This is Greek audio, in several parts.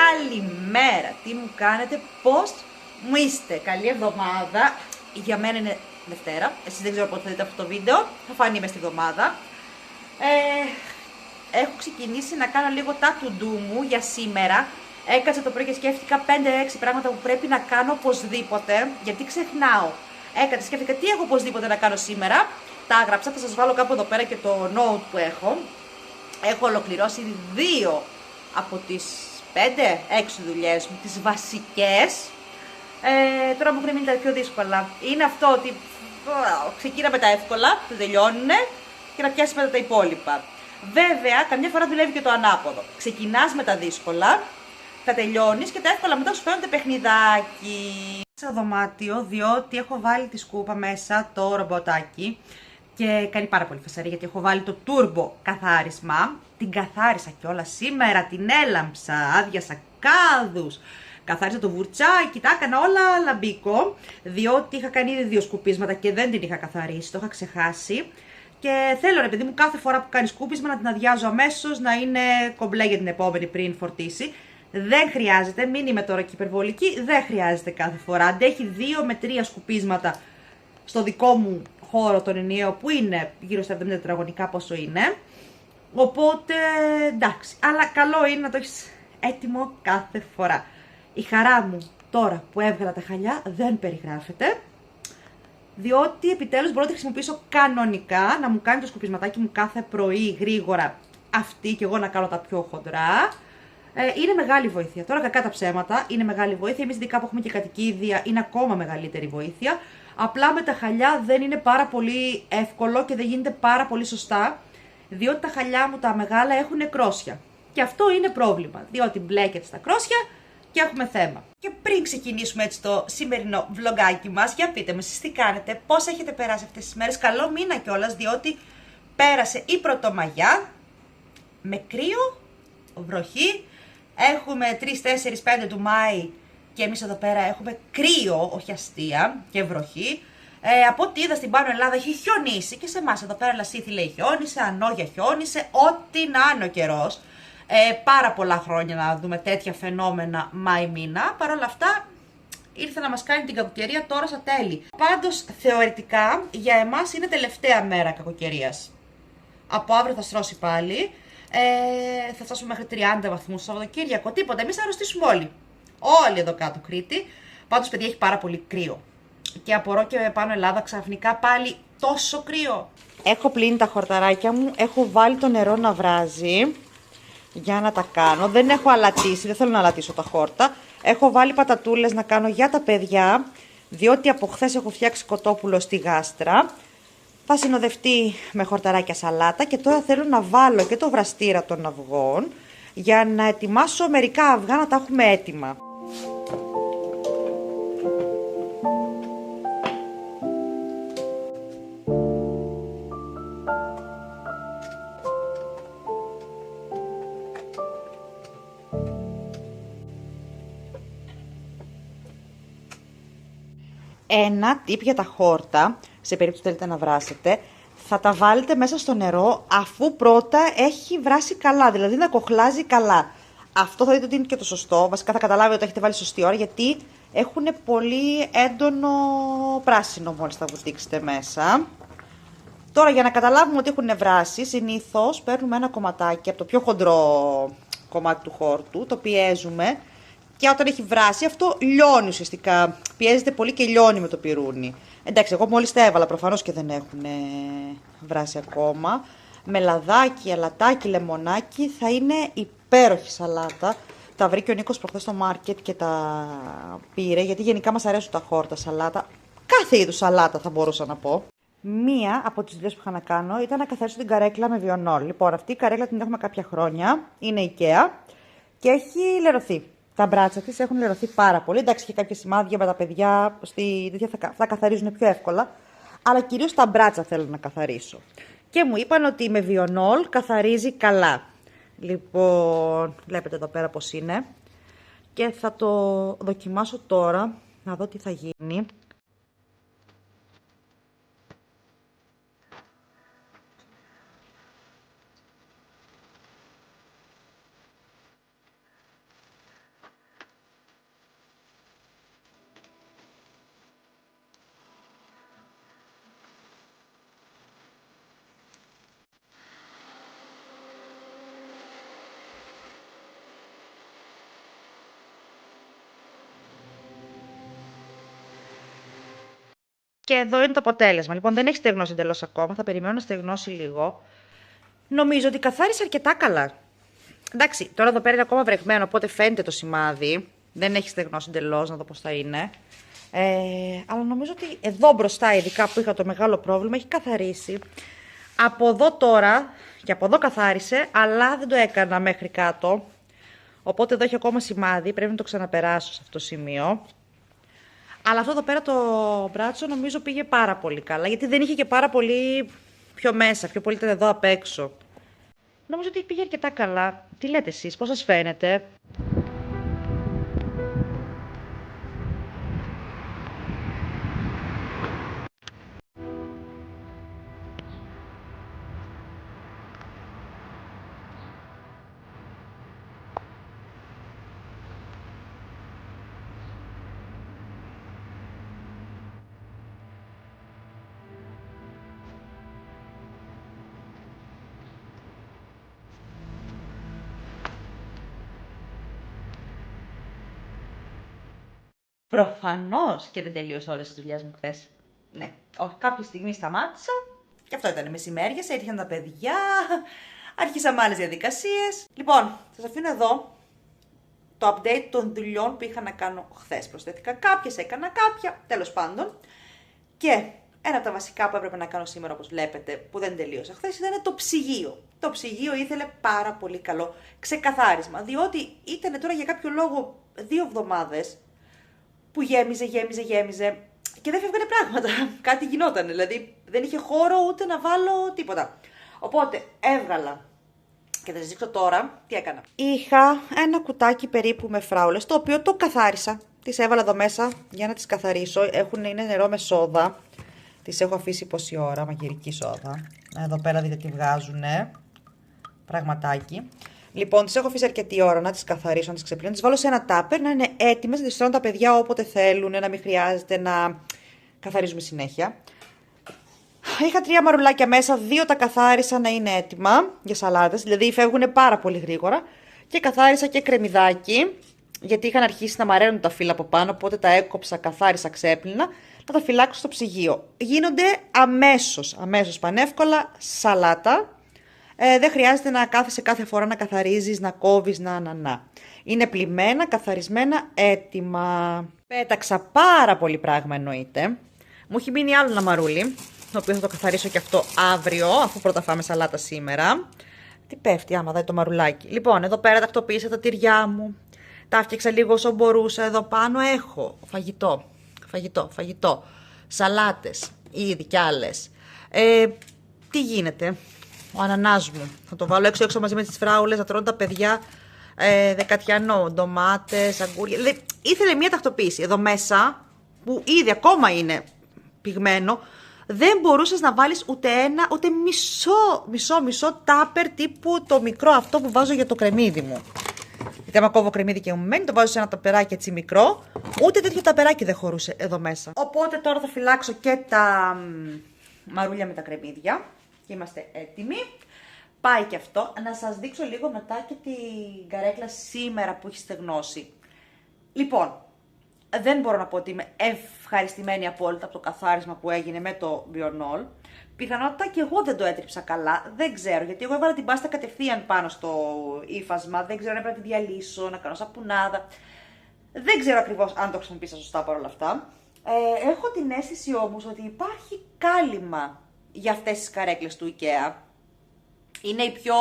Καλημέρα, τι μου κάνετε, πώς μου είστε, καλή εβδομάδα. Για μένα είναι Δευτέρα, εσείς δεν ξέρω πότε θα δείτε αυτό το βίντεο, θα φανεί μες στη εβδομάδα. Έχω ξεκινήσει να κάνω λίγο τα to-do μου για σήμερα. Έκατσα το πρωί και σκέφτηκα 5-6 πράγματα που πρέπει να κάνω οπωσδήποτε, γιατί ξεχνάω. Έκατσα, σκέφτηκα τι έχω οπωσδήποτε να κάνω σήμερα. Τα έγραψα, θα σας βάλω κάπου εδώ πέρα και το note που έχω. Έχω ολοκληρώσει 2 από τις 5-6 δουλειές μου, τις βασικές. Τώρα μου έχουν μείνει τα πιο δύσκολα. Είναι αυτό ότι ξεκίνα με τα εύκολα, τα τελειώνουνε και να πιάσει μετά τα υπόλοιπα. Βέβαια, καμιά φορά δουλεύει και το ανάποδο. Ξεκινάς με τα δύσκολα, τα τελειώνεις και τα εύκολα μετά σου φαίνονται παιχνιδάκι. Στο δωμάτιο, διότι έχω βάλει τη σκούπα μέσα το ρομποτάκι και κάνει πάρα πολύ φασαρία, γιατί έχω βάλει το turbo καθάρισμα. Την καθάρισα κιόλας σήμερα, την έλαμψα, άδειασα κάδους, καθάρισα το βουρτσάκι, τα έκανα όλα λαμπίκο, διότι είχα κάνει ήδη 2 σκουπίσματα και δεν την είχα καθαρίσει, το είχα ξεχάσει. Και θέλω, ρε παιδί μου, κάθε φορά που κάνει σκούπισμα να την αδειάζω αμέσως, να είναι κομπλέ για την επόμενη πριν φορτίσει. Δεν χρειάζεται, μην είμαι τώρα και υπερβολική, δεν χρειάζεται κάθε φορά. Αντέχει 2 με 3 σκουπίσματα στο δικό μου χώρο τον ενιαίο, που είναι γύρω στα 70 τετραγωνικά, πόσο είναι. Οπότε εντάξει, αλλά καλό είναι να το έχεις έτοιμο κάθε φορά. Η χαρά μου τώρα που έβγαλα τα χαλιά δεν περιγράφεται, διότι επιτέλους μπορώ να τη χρησιμοποιήσω κανονικά, να μου κάνει το σκουπισματάκι μου κάθε πρωί γρήγορα αυτή και εγώ να κάνω τα πιο χοντρά. Είναι μεγάλη βοήθεια. Τώρα, κακά τα ψέματα, είναι μεγάλη βοήθεια. Εμείς ειδικά που έχουμε και κατοικίδια, είναι ακόμα μεγαλύτερη βοήθεια. Απλά με τα χαλιά δεν είναι πάρα πολύ εύκολο και δεν γίνεται πάρα πολύ σωστά, διότι τα χαλιά μου τα μεγάλα έχουν κρόσια. Και αυτό είναι πρόβλημα, διότι μπλέκεται στα κρόσια και έχουμε θέμα. Και πριν ξεκινήσουμε έτσι το σημερινό vlogάκι μας, για πείτε μου εσείς τι κάνετε, πώς έχετε περάσει αυτές τις μέρες. Καλό μήνα κιόλας, διότι πέρασε η Πρωτομαγιά με κρύο, βροχή. Έχουμε 3, 4, 5 του Μάη και εμείς εδώ πέρα έχουμε κρύο, όχι αστεία, και βροχή. Από ό,τι είδα στην Πάνω Ελλάδα έχει χιονίσει και σε εμάς εδώ πέρα Λασίθι λέει χιόνισε, Ανόγια χιόνισε, ό,τι να είναι ο καιρός. Πάρα πολλά χρόνια να δούμε τέτοια φαινόμενα Μάη μήνα. Παρ' όλα αυτά ήρθε να μας κάνει την κακοκαιρία τώρα στα τέλη. Πάντως θεωρητικά για εμάς είναι τελευταία μέρα κακοκαιρίας. Από αύριο θα στρώσει πάλι. Θα φτάσουμε μέχρι 30 βαθμούς το Σαββατοκύριακο. Τίποτα, εμείς θα αρρωστήσουμε όλοι. Όλοι εδώ κάτω Κρήτη. Πάντως παιδιά έχει πάρα πολύ κρύο. Και απορώ και Πάνω Ελλάδα ξαφνικά πάλι τόσο κρύο. Έχω πλύνει τα χορταράκια μου, έχω βάλει το νερό να βράζει για να τα κάνω. Δεν έχω αλατίσει, δεν θέλω να αλατίσω τα χόρτα. Έχω βάλει πατατούλες να κάνω για τα παιδιά, διότι από χθες έχω φτιάξει κοτόπουλο στη γάστρα. Θα συνοδευτεί με χορταράκια σαλάτα και τώρα θέλω να βάλω και το βραστήρα των αυγών για να ετοιμάσω μερικά αυγά να τα έχουμε έτοιμα. Ένα tip για τα χόρτα, σε περίπτωση θέλετε να βράσετε, θα τα βάλετε μέσα στο νερό αφού πρώτα έχει βράσει καλά, δηλαδή να κοχλάζει καλά. Αυτό θα δείτε ότι είναι και το σωστό, βασικά θα καταλάβετε ότι έχετε βάλει σωστή ώρα, γιατί έχουν πολύ έντονο πράσινο μόλις τα βουτήξετε μέσα. Τώρα για να καταλάβουμε ότι έχουν βράσει, συνήθως παίρνουμε ένα κομματάκι από το πιο χοντρό κομμάτι του χόρτου, το πιέζουμε. Και όταν έχει βράσει, αυτό λιώνει ουσιαστικά. Πιέζεται πολύ και λιώνει με το πιρούνι. Εντάξει, εγώ μόλις τα έβαλα, προφανώς και δεν έχουν βράσει ακόμα. Με λαδάκι, αλατάκι, λεμονάκι, θα είναι υπέροχη σαλάτα. Τα βρήκε ο Νίκος προχθές στο μάρκετ και τα πήρε, γιατί γενικά μας αρέσουν τα χόρτα σαλάτα. κάθε είδους σαλάτα θα μπορούσα να πω. Μία από τις δουλειές που είχα να κάνω ήταν να καθαρίσω την καρέκλα με βιονόλ. Λοιπόν, αυτή η καρέκλα την έχουμε κάποια χρόνια, είναι IKEA και έχει λερωθεί. Τα μπράτσα της έχουν λερωθεί πάρα πολύ. Εντάξει, και κάποια σημάδια με τα παιδιά θα καθαρίζουν πιο εύκολα. Αλλά κυρίως τα μπράτσα θέλω να καθαρίσω. Και μου είπαν ότι με βιονόλ καθαρίζει καλά. Λοιπόν, βλέπετε εδώ πέρα πώς είναι. Και θα το δοκιμάσω τώρα, να δω τι θα γίνει. Και εδώ είναι το αποτέλεσμα. Λοιπόν, δεν έχει στεγνώσει εντελώς ακόμα. Θα περιμένω να στεγνώσει λίγο. Νομίζω ότι καθάρισε αρκετά καλά. Εντάξει, τώρα εδώ πέρα είναι ακόμα βρεγμένο, οπότε φαίνεται το σημάδι. Δεν έχει στεγνώσει εντελώς, να δω πώς θα είναι. Αλλά νομίζω ότι εδώ μπροστά, ειδικά που είχα το μεγάλο πρόβλημα, έχει καθαρίσει. Από εδώ τώρα, και από εδώ καθάρισε, αλλά δεν το έκανα μέχρι κάτω. Οπότε εδώ έχει ακόμα σημάδι, πρέπει να το ξαναπεράσω σε αυτό το σημείο. Αλλά αυτό εδώ πέρα το μπράτσο νομίζω πήγε πάρα πολύ καλά, γιατί δεν είχε και πάρα πολύ πιο μέσα, πιο πολύ ήταν εδώ απ' έξω. Νομίζω ότι πήγε αρκετά καλά. Τι λέτε εσείς, πώς σας φαίνεται? Προφανώς και δεν τελείωσα όλες τις δουλειές μου χθες. Ναι, κάποια στιγμή σταμάτησα. Και αυτό ήταν μεσημέριες, έτυχαν τα παιδιά, άρχισαμε άλλες διαδικασίες. Λοιπόν, σας αφήνω εδώ το update των δουλειών που είχα να κάνω χθες. Προσθέθηκα κάποιες, έκανα κάποια, τέλος πάντων. Και ένα από τα βασικά που έπρεπε να κάνω σήμερα, όπως βλέπετε, που δεν τελείωσα χθες, ήταν το ψυγείο. Το ψυγείο ήθελε πάρα πολύ καλό ξεκαθάρισμα, διότι ήταν τώρα για κάποιο λόγο 2 εβδομάδες που γέμιζε και δεν φεύγανε πράγματα. Κάτι γινόταν, δηλαδή δεν είχε χώρο ούτε να βάλω τίποτα. Οπότε έβγαλα και θα σας δείξω τώρα τι έκανα. Είχα ένα κουτάκι περίπου με φράουλες, το οποίο το καθάρισα. Τις έβαλα εδώ μέσα για να τις καθαρίσω. Είναι νερό με σόδα. Τις έχω αφήσει πόση ώρα, μαγειρική σόδα. Εδώ πέρα δείτε τι βγάζουνε. Πραγματάκι. Λοιπόν, τις έχω αφήσει αρκετή ώρα να τις καθαρίσω, να τις ξεπλύνω. Να τις βάλω σε ένα τάπερ, να είναι έτοιμες, να τις τρώνε τα παιδιά όποτε θέλουν, να μην χρειάζεται να καθαρίζουμε συνέχεια. Είχα 3 μαρουλάκια μέσα, 2 τα καθάρισα να είναι έτοιμα για σαλάτες, δηλαδή φεύγουν πάρα πολύ γρήγορα. Και καθάρισα και κρεμμυδάκι, γιατί είχαν αρχίσει να μαραίνουν τα φύλλα από πάνω, οπότε τα έκοψα, καθάρισα, ξέπλυνα, να τα φυλάξω στο ψυγείο. Γίνονται αμέσως πανεύκολα σαλάτα. Δεν χρειάζεται να κάθεσαι κάθε φορά να καθαρίζεις, να κόβεις, να. Είναι πλυμμένα, καθαρισμένα, έτοιμα. Πέταξα πάρα πολύ πράγμα εννοείται. Μου έχει μείνει άλλο ένα μαρούλι, το οποίο θα το καθαρίσω και αυτό αύριο, αφού πρώτα φάμε σαλάτα σήμερα. Τι πέφτει άμα δει το μαρουλάκι. Λοιπόν, εδώ πέρα τακτοποίησα τα τυριά μου. Τα έφτιαξα λίγο όσο μπορούσα. Εδώ πάνω έχω φαγητό. Σαλάτες, ήδη κι άλλες. Τι γίνεται? Ο ανανάς μου. Θα το βάλω έξω μαζί με τις φράουλες, να τρώνε τα παιδιά δεκατιανό, ντομάτες, αγκούρια. Δηλαδή, ήθελε μια τακτοποίηση. Εδώ μέσα, που ήδη ακόμα είναι πυγμένο, δεν μπορούσες να βάλεις ούτε μισό τάπερ τύπου το μικρό αυτό που βάζω για το κρεμμύδι μου. Γιατί άμα κόβω κρεμμύδι και μου μένει, το βάζω σε ένα ταπεράκι έτσι μικρό. Ούτε τέτοιο ταπεράκι δεν χωρούσε εδώ μέσα. Οπότε τώρα θα φυλάξω και τα μαρούλια με τα κρεμμύδια. Και είμαστε έτοιμοι. Πάει και αυτό. Να σας δείξω λίγο μετά και την καρέκλα σήμερα που έχει στεγνώσει. Λοιπόν, δεν μπορώ να πω ότι είμαι ευχαριστημένη απόλυτα από το καθάρισμα που έγινε με το βιονόλ. Πιθανότητα και εγώ δεν το έτριψα καλά. Δεν ξέρω, γιατί εγώ έβαλα την πάστα κατευθείαν πάνω στο ύφασμα. Δεν ξέρω αν έπρεπε να τη διαλύσω, να κάνω σαπουνάδα. Δεν ξέρω ακριβώς αν το χρησιμοποίησα σωστά παρόλα αυτά. Έχω την αίσθηση όμως ότι υπάρχει κάλυμα για αυτές τις καρέκλες του IKEA. Είναι η πιο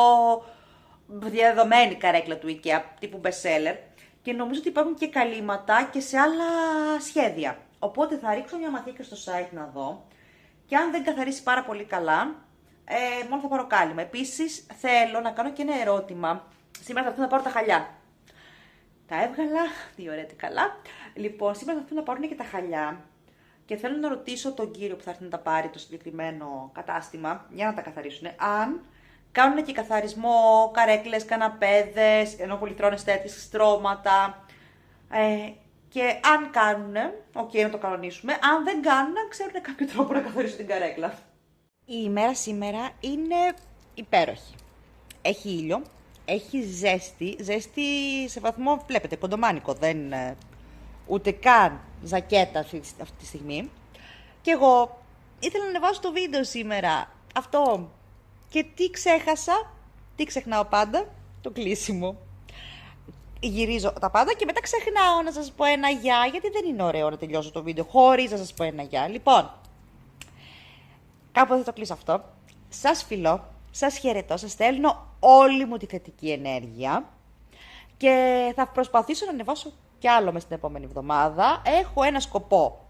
διαδεδομένη καρέκλα του IKEA, τύπου best seller. Και νομίζω ότι υπάρχουν και καλύματα και σε άλλα σχέδια. Οπότε θα ρίξω μια ματιά και στο site να δω. Και αν δεν καθαρίσει πάρα πολύ καλά, μόνο θα πάρω κάλυμα. Επίσης, θέλω να κάνω και ένα ερώτημα. Σήμερα θα έρθουν να πάρω τα χαλιά. Τα έβγαλα, διορέτηκα καλά. Λοιπόν, σήμερα θα έρθουν να πάρουν και τα χαλιά. Και θέλω να ρωτήσω τον κύριο που θα έρθει να τα πάρει το συγκεκριμένο κατάστημα, για να τα καθαρίσουν, αν κάνουν και καθαρισμό καρέκλες, καναπέδες, ενώ πολυθρόνες τέτοιες, στρώματα. Και αν κάνουν, να το κανονίσουμε. Αν δεν κάνουν, να ξέρουν κάποιο τρόπο να καθαρίσουν την καρέκλα. Η ημέρα σήμερα είναι υπέροχη. Έχει ήλιο, έχει ζέστη σε βαθμό, βλέπετε, κοντομάνικο, δεν είναι ούτε καν ζακέτα αυτή τη στιγμή. Και εγώ ήθελα να ανεβάσω το βίντεο σήμερα, αυτό. Και τι ξέχασα, τι ξεχνάω πάντα, το κλείσιμο. Γυρίζω τα πάντα και μετά ξεχνάω να σας πω ένα γεια, γιατί δεν είναι ωραίο να τελειώσω το βίντεο χωρίς να σας πω ένα γεια. Λοιπόν, κάποτε θα το κλείσω αυτό. Σας φιλώ, σας χαιρετώ, σας στέλνω όλη μου τη θετική ενέργεια και θα προσπαθήσω να ανεβάσω κι άλλο μες την επόμενη εβδομάδα. Έχω ένα σκοπό.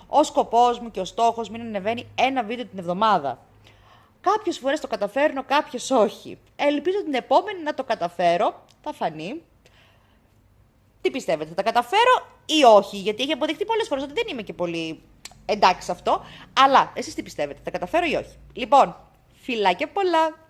Ο σκοπός μου και ο στόχος μου είναι να ανεβαίνει ένα βίντεο την εβδομάδα. Κάποιες φορές το καταφέρνω, κάποιες όχι. Ελπίζω την επόμενη να το καταφέρω, θα φανεί. Τι πιστεύετε, θα τα καταφέρω ή όχι? Γιατί έχει αποδειχτεί πολλές φορές ότι δεν είμαι και πολύ εντάξει σε αυτό. Αλλά εσείς τι πιστεύετε, θα τα καταφέρω ή όχι? Λοιπόν, φιλάκια πολλά!